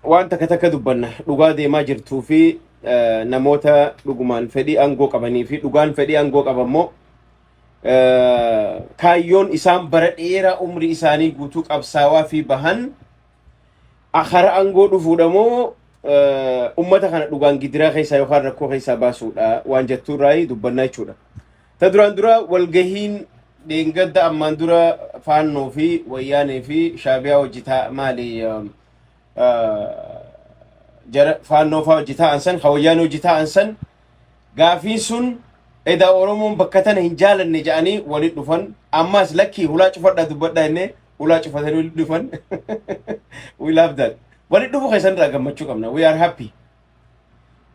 waan takka dubbanna dhugaa deemaa jirtuu fi namoota dhugumaan fedhii aangoo qabanii fi dhugaan fedhii aangoo qabammoo kaayyoon isaan bara dheeraa umrii isaanii guutuu qabsaawaa fi bahan akhara aangoo dhufuudhamoo ummata kana dhugaan gidiraa keessaa yookaan rakkoo keessaa baasuudha waan jettuu raayii dubbannaa jechuudha. Ta duraan dura walgahiin deengadda ammaan dura faannoo fi wayyaanee fi shaabiyaa hojjetaa maali jara faannoo faa hojjetaa ansan wayyaanee hojjetaa ansan gaafiin sun edaa oromoon bakka tana hin jaalanne jedhanii walit dhufan ammaas lakkii hulaa cufadhaa dubbadhaa innee hulaa cufatanii walit dhufan. We love that. Walit dhufu keessan irraa gammachuu qabna. We are happy.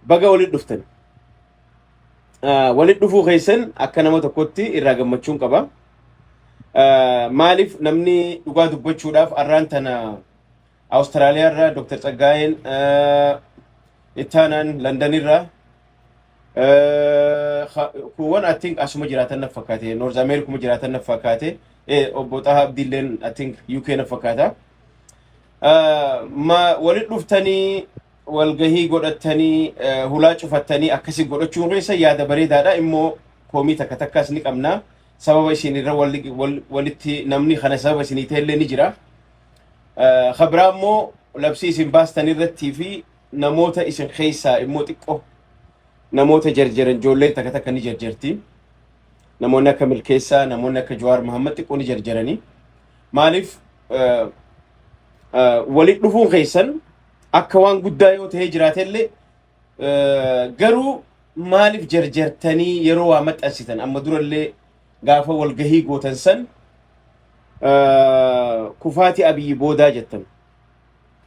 Baga walit dhuftan. Walit dhufuu keessan akka nama tokkotti irraa gammachuun qaba. Maaliif namni dhugaa dubbachuudhaaf arraan tana Awustiraaliyaa irraa Dr. Tsaggaayeen ittaanaan London irraa kuwwan I think asuma jiraatan na fakkaate North America mu jiraatan na fakkaate obbo Xahaa Abdiilleen I think UK na fakkaata. Ma walit dhuftanii walgahii godhatanii hulaa cufattanii akkasii godhachuun keessa yaada bareedaadha immoo koomii takka takkaas ni qabna sababa isin irra walitti namni kana sababa isinii ta'ellee ni jira. Khabraa immoo labsii isin baastan irrattii fi namoota isin keessaa immoo xiqqoo namoota jarjaran ijoollee takka takka ni jarjarti. Namoonni akka Milkeessaa namoonni akka Jawaar Muhammad xiqqoo ni jarjaranii. Maaliif walit dhufuun keessan akka waan guddaa yoo ta'ee jiraatellee garuu maaliif jarjartanii yeroo waa maxxansitan amma durallee gaafa walgahii gootan san kufaati abiyyi boodaa jettan.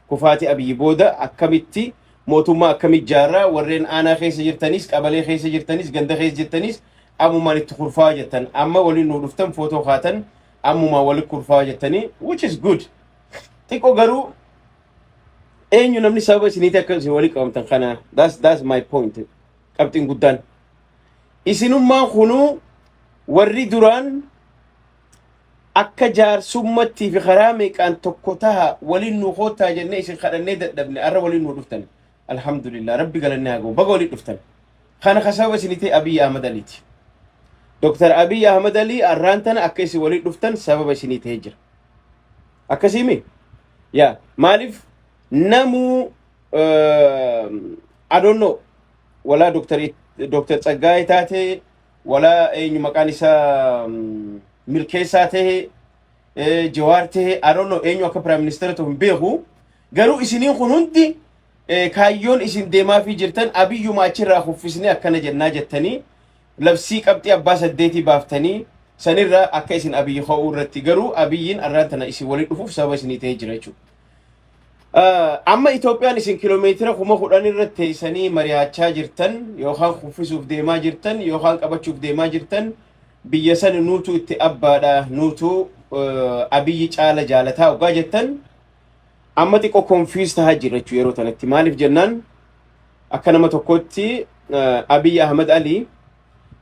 Kufaati abiyyi booda akkamitti mootummaa akkamit jaarraa warreen aanaa keessa jirtanis qabalee keessa jirtanis ganda keessa jirtanis ammumaan itti kurfaa jettan amma waliin nu dhuftan footoo kaatan ammumaan walitti kurfaa jettanii which is good. Xiqqoo garuu eenyu namni sababa isiniiti akka isin walii qabamtan kana that's my point. Qabxiin guddaan isinummaan kunuu warri duraan akka jaarsummattii fi karaa meeqaan tokko taha waliin nu hoottaa jennee isin kadhannee dadhabne arra waliin nu dhuftan. Alhamdulillah rabbi galanne haa ga'u baga waliin dhuftan. Kana ka sababa isiniiti Abiy Ahmad Aliiti. Dr. Abiy Ahmad Ali arraan tana akka isin waliin dhuftan sababa isinii ta'ee jira. Akkasiimi yaa maaliif namu I don't know wala Dr. Tsaggaayee taate wala eenyu maqaan isaa Milkeessaa ta'e Jawaar ta'e I don't know eenyu akka Prime Minister ta'u hin beeku garuu isiniin kun hundi kaayyoon isin deemaa fi jirtan Abiyyuma achirraa kuffisnee akkana jennaa jettanii labsii qabxii abbaa saddeetii baaftanii sanirra akka isin Abiyyi ka'uu irratti garuu Abiyyiin arraan tana isin waliin dhufuuf sababa isinii ta'ee jira jechuudha. Amma Itoophiyaan isin kiiloomeetira 10,000 irratti teessanii mari'achaa jirtan yookaan kuffisuuf deemaa jirtan yookaan qabachuuf deemaa jirtan biyya sana nuutu itti abbaadha nuutu Abiyyi caala jaalataa ogaa jettan amma xiqqoo confused tahaa jira jechuudha yeroo tanatti maaliif jennaan akka nama tokkotti Abiy Ahmad Ali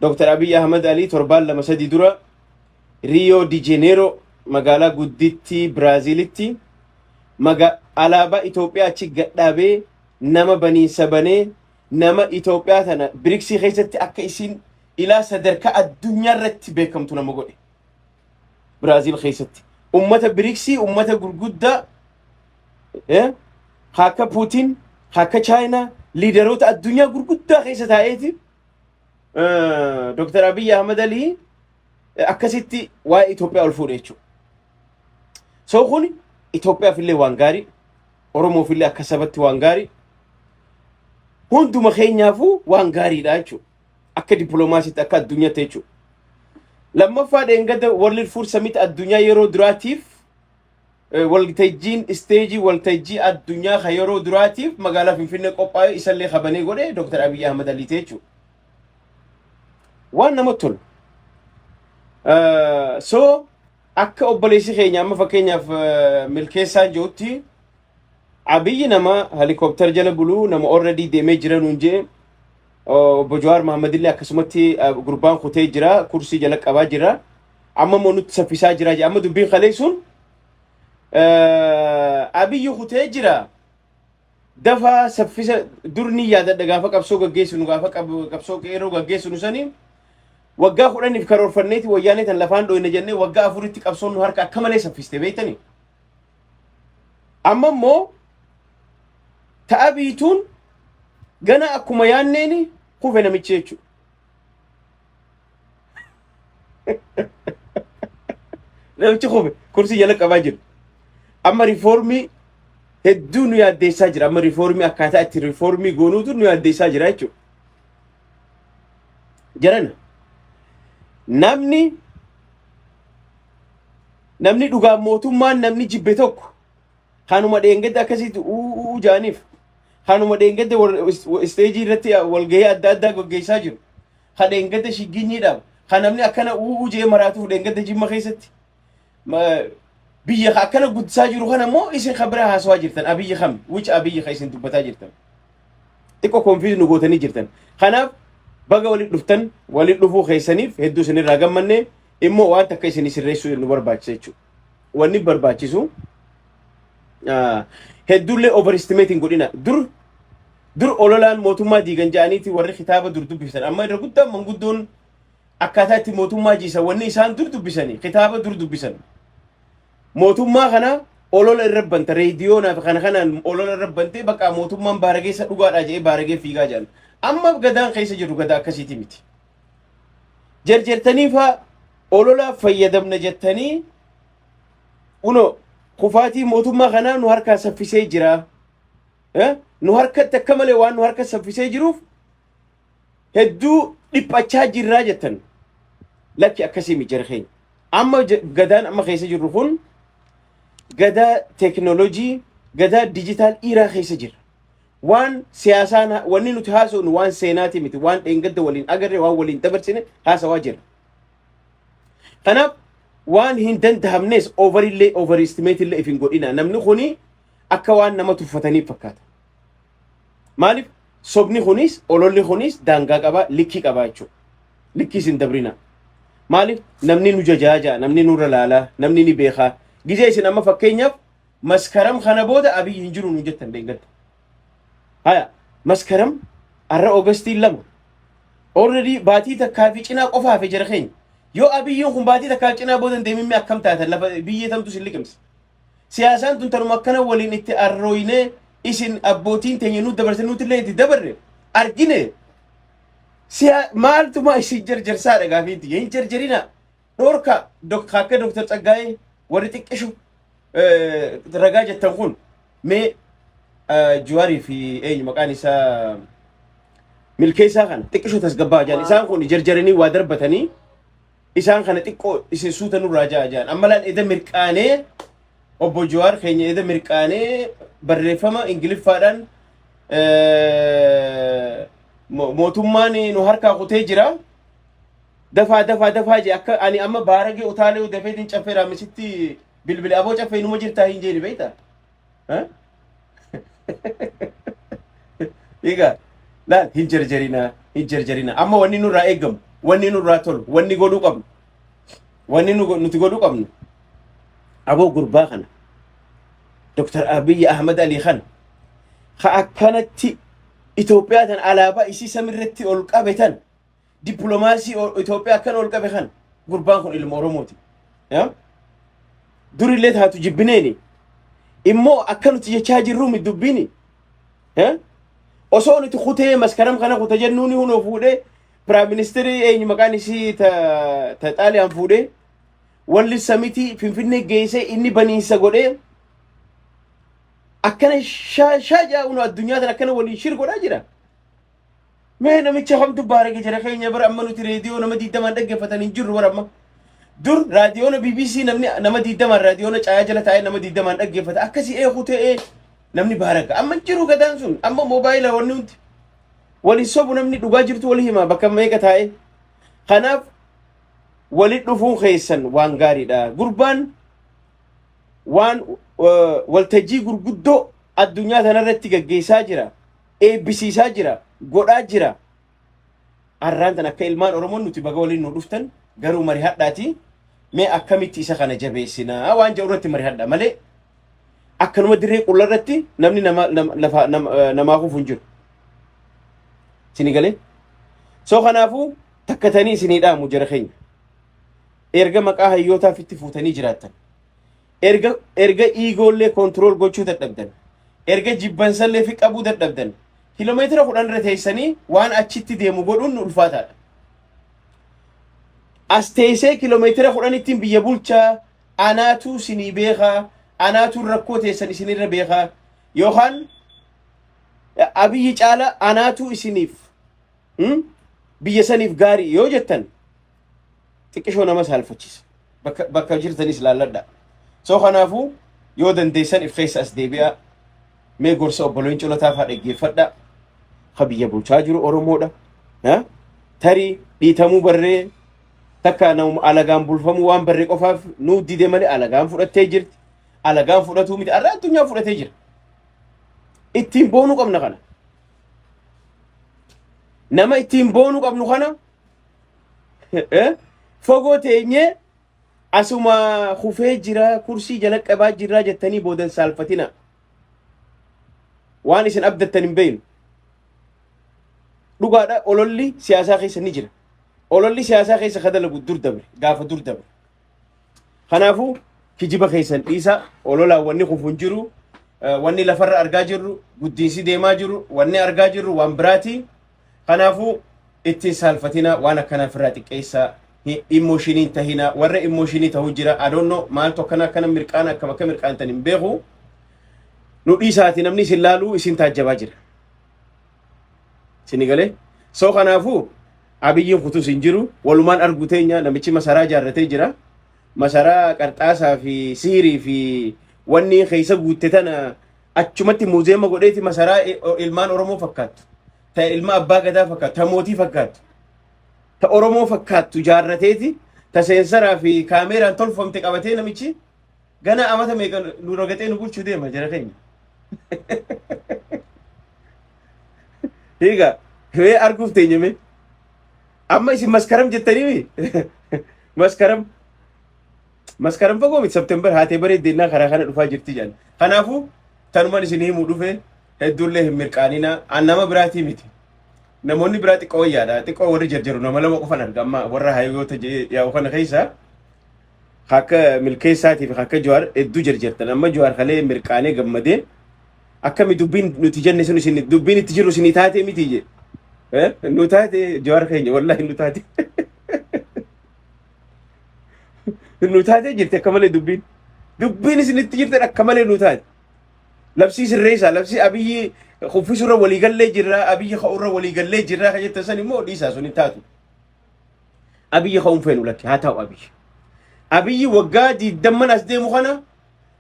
Dr. Abiy Ahmad Ali torbaan lama sadii dura Rio de Janeiro magaalaa guddittii Biraazilitti alaabaa Itoophiyaa achi gadhaabee nama baniinsa banee nama Itoophiyaa tana biriksii keessatti akka isin ilaa sadarkaa addunyaa irratti beekamtu nama godhe. Biraazil keessatti ummata biriksii ummata gurguddaa akka Putin akka China liidaroota addunyaa gurguddaa keessa taa'eeti Dr. Abiy Ahmad Ali akkasitti waa'ee Itoophiyaa ol fuudhe jechuudha. So kun Itoophiyaaf illee waan gaarii Oromoof illee akka sabatti waan gaarii hunduma keenyaafuu waan gaariidha jechuudha. Akka dippiloomaasiitti akka addunyaatti jechuudha. Lammaffaa dheengada World Food Summit addunyaa yeroo duraatiif waltajjiin isteejii waltajjii addunyaa ka yeroo duraatiif magaalaa Finfinnee qophaa'ee isallee qabanee godhe Dr. Abiy Ahmad Ali jechuudha. Waan namatti tolu. So akka obboleessi keenya amma fakkeenyaaf Milkeessaan jirutti Abiyyi nama helikooптер jala bulu nama already deemee jiran hunjee obbo Jawaar Muhammad illee akkasumatti gurbaan kutee jira kursii jala qabaa jira amma nutti saffisaa jira amma dubbiin kaleessuun Abiyyi kutee jira دفا سفيسة درني يا ده دقافة كبسوق الجيس ونقافة كبسوق إيرو الجيس ونساني وقا خلاني في كارور فنيتي وياني تنلفان دو إن جنة وقا أفوريتي كبسون نهارك كمالي سفيستي بيتني أما مو تأبيتون جنا أكما يانني خوفنا متشيشو لا تخوف كرسي يلك أباجر أما ريفورمي hedduu nu yaaddeessaa jira amma riifoormii akkaataa itti riifoormii goonuutu nu yaaddeessaa jira jechuudha. Jarana namni dhugaa mootummaan namni jibbe tokko kanuma dheengedde akkasitti jaaniif kanuma dheengedde isteejii irratti walgahii adda addaa gaggeessaa jiru kan dheengedde shigginyiidhaaf kan namni akkana jee maraatuuf dheengedde jimma keessatti biyya akkana guddisaa jiru kana moo isin khabira haasawaa jirtan abiyyi kham which abiyyi isin dubbataa jirtan xiqqoo konfiiz nu gootanii jirtan kanaaf baga waliin dhuftan waliin dhufuu keessaniif hedduu isinirraa gammanne immoo waan takka isin sirreessuu nu barbaachisa jechuudha wanni barbaachisu hedduullee overestimating godhina dur ololaan mootummaa diigan ja'aniiti warri kitaaba dur dubbisan amma irra guddaa manguddoon akkaataa itti mootummaa jiisa wanni isaan dur dubbisanii kitaaba dur dubbisan mootummaa kana olola irrabbanta reediyoonaa fi kanaan olola irrabbante bakka mootummaan baarageessa dhugaadhaa jedhee baaragee fiigaa jiran amma gadaan keessa jiru gadaa akkasiiti miti jarjartanii fa olola fayyadamna jettanii uno kufaatii mootummaa kanaa nu harkaa saffisee jira nu harkatti akka malee waan nu harka saffisee jiruuf hedduu dhiphachaa jirraa jettan lakki akkasii mijjara keenya amma gadaan amma keessa jirru kun gada teknolojii gada digital era keessa jira waan siyaasaan wanni nuti haasofnu waan seenaati miti waan dheengadda waliin agarre waan waliin dabarsine haasawaa jira kanaaf waan hin dandahamnes overestimate illee ifin godhina namni kuni akka waan nama tuffatanii fakkaata maaliif sobni kunis ololli kunis daangaa qaba likkii qaba jechuudha likkii sin dabrina maaliif namni nu jajaaja namni nurra laala namni ni beekaa gizee isin amma fakkeenyaaf maskaram kana booda abiyyi hin jiru nu jettan dheengadda haya maskaram arra ogastiin lama already baatii takkaa fi cinaa qofaa fi jara keenya yoo abiyyiin kun baatii takkaa cinaa booda deemimmi akkam taatan lafa biyyee tamtu sin liqimsa siyaasaan tun tanuma akkana waliin itti arrooyinee isin abbootiin teenya nu dabarsan nuti illee itti dabarre argine maaltuma isin jarjarsaadha gaafiitti hin jarjarina dhoorka akka Dr. Tsaggaayee warri xiqqishu ragaa jettan kun mee Juwaarii fi eenyu maqaan isaa milkeessaa kana xiqqishu tasgabbaa jaan isaan kun jarjaranii waa darbatanii isaan kana xiqqoo isin suuta nurraa jaan ammalaan eda mirqaanee obbo Juwaar keenya eda mirqaanee barreeffama ingiliffaadhaan mootummaan nu harkaa kutee jira dafaa je akka ani amma baaragee utaalee dafeetiin caffee raamisitti bilbila aboo caffee numa jirtaa hin jeeni beektaa egaa laal hin jarjarina amma wanni nurraa eegamu wanni nurraa tolu wanni godhuu qabnu wanni nuti godhuu qabnu aboo gurbaa kana Dr. Abiy Ahmed Ali Khan akkanatti Itoophiyaa tan alaabaa isii samirratti ol qabetan diplomaasii Itoophiyaa akkan ol qabe kan gurbaan kun ilma Oromooti durillee taatu jibbineeni immoo akka nuti jechaa jirru mi dubbini osoo nuti kutee maskaram kana kuta jennuuni hunoo fuudhee piraayim ministeerii eenyu maqaan isii ta xaaliyaan fuudhee walli samitii finfinnee geessee inni baniinsa godhee akkana shaajaa unu addunyaa tan akkana waliin shir godhaa jira mee namicha hamtu baarage jira keenya bara amma nuti reediyoo nama diiddamaan dhaggeeffatanii jirru bara amma dur raadiyoona BBC namni nama diiddamaan raadiyoona caayaa jala taa'ee nama diiddamaan dhaggeeffata akkasii eeku ta'ee namni baaraga amma jiru gadaan sun amma moobaayila wanni hundi waliin sobu namni dhugaa jirtu walii hima bakka meeqa taa'e kanaaf waliin dhufuun keessan waan gaariidha gurbaan waan waltajjii gurguddoo addunyaa tanarratti gaggeessaa jira eebbisiisaa jira godhaa jira arraan tan akka ilmaan Oromoon nuti baga waliin nu dhuftan garuu marihadhaati mee akkamitti isa kana jabeessinaa waan jedhu irratti marihadha malee akkanuma dirree qullarratti namni namaa kufu hin jiru. Sini galee soo kanaafuu takkatanii isinii dhaamu jara keenya. Erga maqaa hayyootaaf itti fuutanii jiraattan. Erga iigoollee kontirool gochuu dadhabdan. Erga jibbansallee fi qabuu dadhabdan. Kiiloomeetira 10 irra teessanii waan achitti deemu godhuun ulfaataadha. As teessee kiiloomeetira 10 ittiin biyya bulchaa anaatu isinii beekaa anaatu rakkoo teessan isinirra beekaa yookaan abiyyi caala anaatu isiniif biyya saniif gaarii yoo jettan xiqqishoo nama saalfachiisa. Bakka jirtanis laalladha. Soo kanaafuu yoo dandeessan if keessa as deebi'a. Mee gorsa obboloon colotaaf haa dhaggeeffadha. Ka biyya bulchaa jiru Oromoodha. Tarii dhiitamuu barree takka nama alagaan bulfamu waan barree qofaaf nuu dide malee alagaan fudhattee jirti. Alagaan fudhatuu miti arraa addunyaa fudhatee jira. Ittiin boonuu qabna kana. Nama ittiin boonuu qabnu kana fogoo teenyee asuma kufee jira kursii jala qabaa jirraa jettanii boodan saalfatina. Waan isin abdattan hin beeynu. Dhugaadha ololli siyaasaa keessa ni jira. Ololli siyaasaa keessa kadalagu dur dabre gaafa dur dabre. Kanaafuu kijiba keessan dhiisa ololaan wanni kufuun jiru wanni lafarra argaa jirru guddiinsi deemaa jiru wanni argaa jirru waan biraati. Kanaafuu ittiin saalfatina waan akkanaa firraa xiqqeessaa emoshiniin tahina warra emoshinii ta'uu jira. I don't know maaltu akkana mirqaan akka mirqaantan hin beeku. Nu dhiisaati namni isin laaluu isin taajjabaa jira. Sini galee soo kanaafuu abiyyiin kutus hin jiru walumaan argu teenya namichi masaraa jaarratee jira. Masaraa qarxaasaa fi siirii fi wanni keessa guutte tana achumatti muuzeema godheeti masaraa ilmaan Oromoo fakkaattu. Ta ilma abbaa gadaa fakkaattu. Ta mootii fakkaattu. Ta Oromoo fakkaattu jaarrateeti. Ta seensaraa fi kaameeraan tolfamte qabatee namichi gana amata meeqa nu rogatee nu bulchuu deema jara keenya. Higa hee arguuf teenyame amma isin maskaram jettanii maskaram fagoo miti September haatee bareeddeenaa karaa kana dhufaa jirti jedhan. Kanaafuu tanumaan isin himuu dhufe hedduullee hin mirqaanina nama biraatii miti. Namoonni biraa xiqqoo wayyaadha. Xiqqoo warri jarjaru nama lama qofan arga amma warra hayyoota yaa'u kana keessa akka milkeessaatii fi akka Jawaar hedduu jarjartan. Amma Jawaar kalee mirqaanee gammadee akkami dubbiin nuti jenne sun isin dubbiin itti jiru isin taatee miti je. Nu taate Jawaar keenya wallahi nu taate. Nu taate jirti akka malee dubbiin. Dubbiin isin itti jirtan akka malee nu taate. Labsii sirreessaa labsii abiyyi kuffisurra waliigallee jirra abiyyi ka'urra waliigallee jirra ka jettan san immoo dhiisaa sun hin taatu. Abiyyi ka'uun feenu lakke haa ta'u abiyyi. Abiyyi waggaa 20 as deemu kana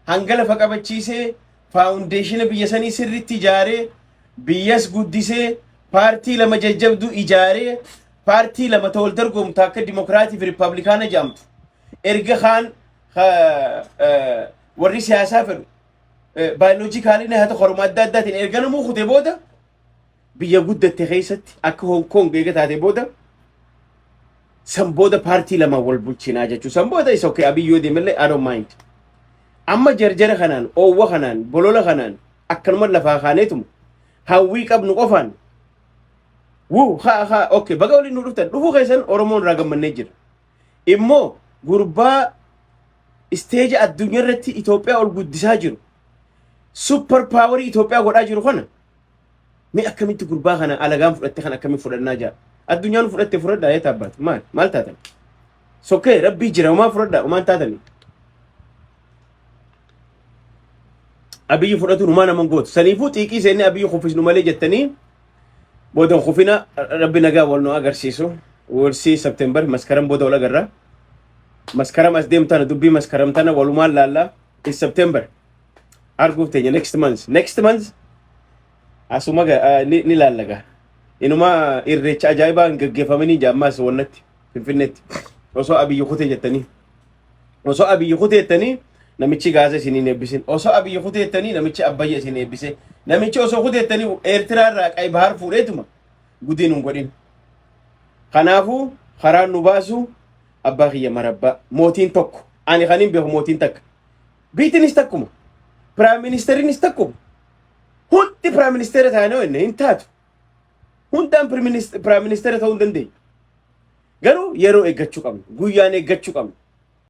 hanga lafa qabachiisee faawundeeshina biyya sanii sirriitti ijaaree biyyas guddisee paartii lama jajjabduu ijaaree paartii lama ta'ol dargoomtu akka dimokiraatii fi riippaabilikaana jedhamtu. Erga kaan warri siyaasaa fedhu baayoloojikaalii haa ta'u horma adda addaatiin erga namuu kute booda biyya guddatte keessatti akka Hong Kong eega taate booda san booda paartii lama wal bulchinaa jechuu san booda isa okay abiyyoo deemallee I don't mind. Amma jarjara kanaan oowwa kanaan bolola kanaan akkanuma lafaa kaaneetum hawwii qabnu qofaan okay baga waliin nu dhuftan dhufuu keessan Oromoon irraa gammannee jira. Immoo gurbaa isteeja addunyaa irratti Itoophiyaa ol guddisaa jiru super powerii Itoophiyaa godhaa jiru kana mee akkamitti gurbaa kana alagaan fudhatte kan akkamitti fudhannaa jira. Addunyaan fudhatte fudhadhaa yaa taabbaatu maal taatan sokkee rabbii jira homaa fudhadhaa homaan taatanii. Abiyyi fudhatu numaa naman gootu saniifuu xiiqii seenne abiyyi kuffisnu malee jettanii booda kufina rabbi nagaa wal nu agarsiisu. Warsi September maskaram booda wal agarra. Maskaram as deemtana dubbii maskaram tana walumaan laallaa is September arguuf teenya next month asuma ni laallaga. Inuma irreecha ajaa'ibaan gaggeeffamanii jaammaas wannatti Finfinneetti osoo abiyyi kutee jettanii osoo abiyyi kutee jettanii namichi Gaazaa isiniin eebbisin osoo abiyyi kutee jettanii namichi Abbayya isin eebbise namichi osoo kutee jettanii Eertiraa irraa Qay Bahar fuudheetuma gudiin hin godhin. Kanaafuu karaan nu baasu abbaa kiyya marabbaa mootiin tokko ani kanin beeku mootiin takka biitinis takkuma Prime Ministeriin istakkum. Hundi Prime Minister taanoo inni hin taatu. Hundaan Prime Minister ta'uu hin dandeenye. Garuu yeroo eeggachuu qabna. Guyyaan eeggachuu qabna.